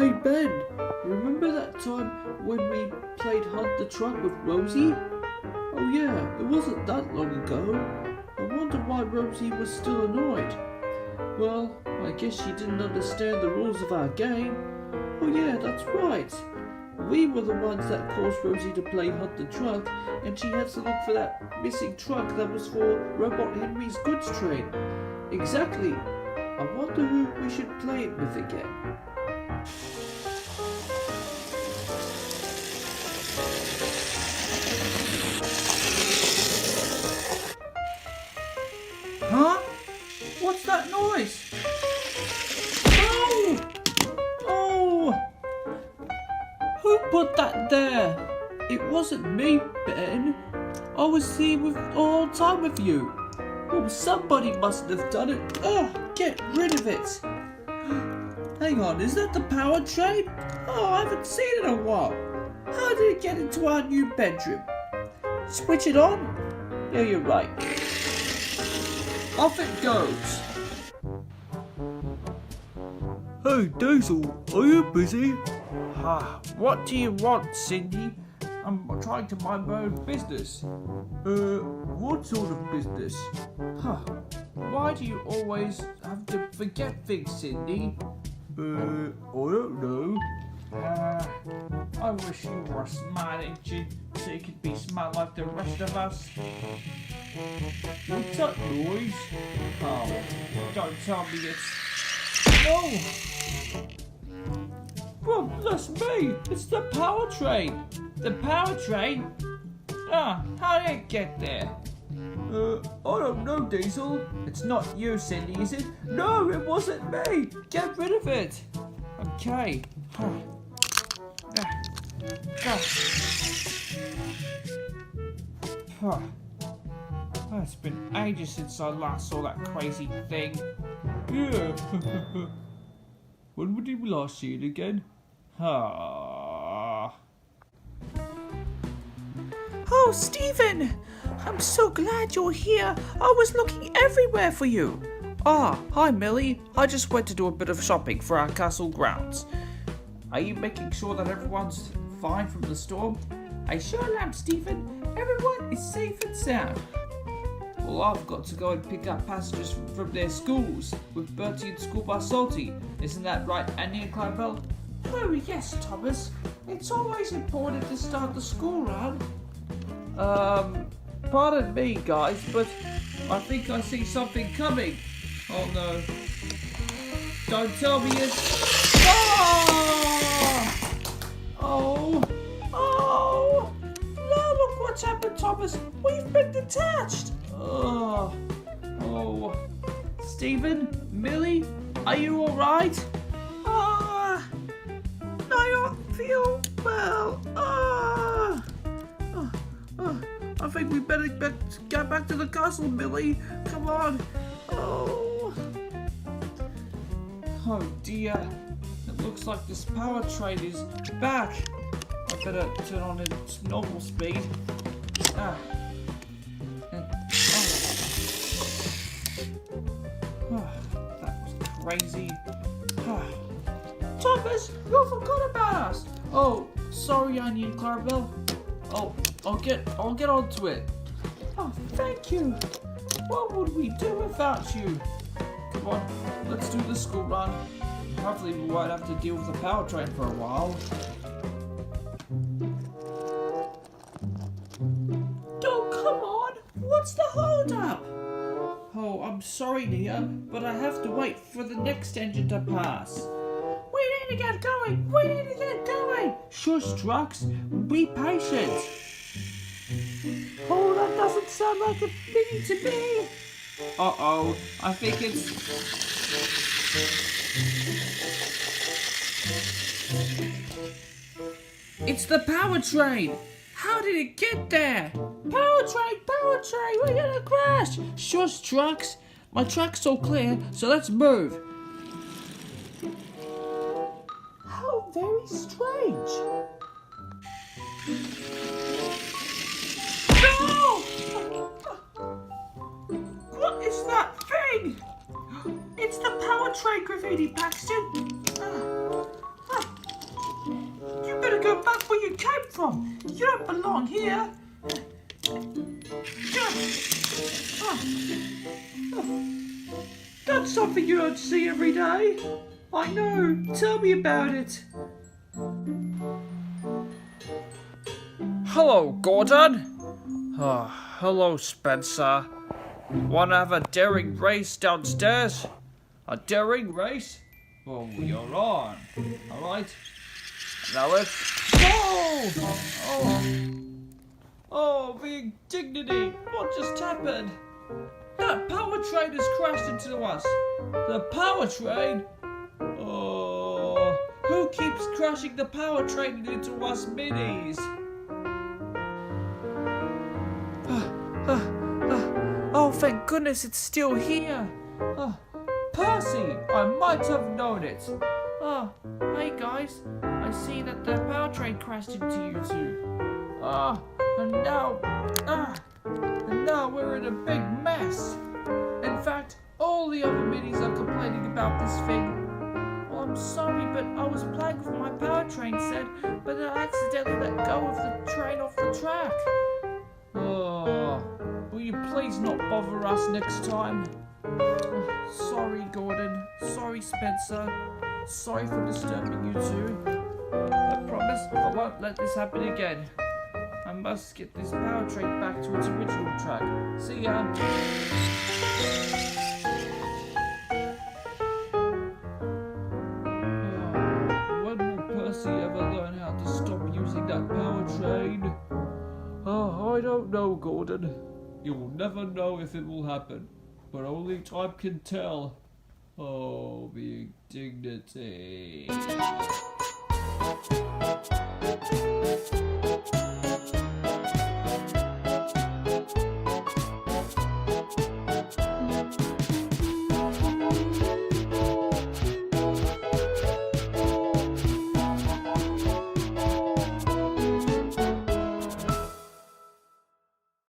Hey Ben, remember that time when we played Hunt the Truck with Rosie? Oh yeah, it wasn't that long ago. I wonder why Rosie was still annoyed. Well, I guess she didn't understand the rules of our game. Oh yeah, that's right. We were the ones that caused Rosie to play Hunt the Truck, and she had to look for that missing truck that was for Robot Henry's goods train. Exactly. I wonder who we should play it with again. Huh? What's that noise? Oh! Oh! Who put that there? It wasn't me, Ben. I was here all the time with you. Oh, somebody must have done it. Oh, get rid of it. Hang on, is that the power train? Oh, I haven't seen it in a while. How did it get into our new bedroom? Switch it on? Yeah, you're right. Off it goes. Hey Diesel, are you busy? What do you want, Cindy? I'm trying to mind my own business. What sort of business? Why do you always have to forget things, Cindy? I don't know. I wish you were a smart engine so you could be smart like the rest of us. What's that noise? Oh, don't tell me it's... No! Well, that's me! It's the power train! The power train? How did it get there? I don't know, Diesel. It's not you, Cindy, is it? No, it wasn't me! Get rid of it! Okay. It's been ages since I last saw that crazy thing. Yeah. When did we last see it again? Ah. Oh, Stephen! I'm so glad you're here. I was looking everywhere for you. Hi, Millie. I just went to do a bit of shopping for our castle grounds. Are you making sure that everyone's fine from the storm? I sure am, Stephen. Everyone is safe and sound. Well, I've got to go and pick up passengers from their schools with Bertie and Schoolbus Salty. Isn't that right, Annie and Clarabelle? Oh, yes, Thomas. It's always important to start the school run. Pardon me, guys, but I think I see something coming. Oh, no. Don't tell me it's... Oh! No, look what's happened, Thomas. We've been detached. Oh. Stephen? Millie? Are you alright? I don't feel well. I think we better get back to the castle, Millie. Come on. Oh dear. It looks like this power train is back. I better turn on its normal speed. That was crazy. Thomas, you forgot about us. Oh, sorry, Annie and Clarabelle. Oh, I'll get onto it. Oh, thank you. What would we do without you? Come on, let's do the school run. Hopefully we won't have to deal with the power train for a while. Oh, come on. What's the hold up? Oh, I'm sorry, Nia, but I have to wait for the next engine to pass. We need to get going. Shush, Trucks. Be patient. Oh, that doesn't sound like a thing to me. Uh-oh, I think it's... It's the power train! How did it get there? Power train, we're gonna crash. Shush, Trucks. My track's all clear, so let's move. How very strange. No! What is that thing? It's the power train, Graffiti Paxton. came from. You don't belong here. That's something you don't see every day. I know. Tell me about it. Hello, Gordon. Hello, Spencer. Wanna have a daring race downstairs? A daring race? Oh, you're on. All right. Now let's go! Oh, the indignity! What just happened? That power train has crashed into us. The power train? Oh, who keeps crashing the power train into us minis? Oh, thank goodness it's still here. Percy, I might have known it. Hey guys, I see that the power train crashed into you two. And now we're in a big mess. In fact, all the other minis are complaining about this thing. Well, I'm sorry, but I was playing with my power train set, but I accidentally let go of the train off the track. Will you please not bother us next time? Sorry, Gordon. Sorry, Spencer. Sorry for disturbing you two. I promise I won't let this happen again. I must get this power train back to its original track. See ya. When will Percy ever learn how to stop using that power train? I don't know, Gordon. You'll never know if it will happen, but only time can tell. Oh, the indignity.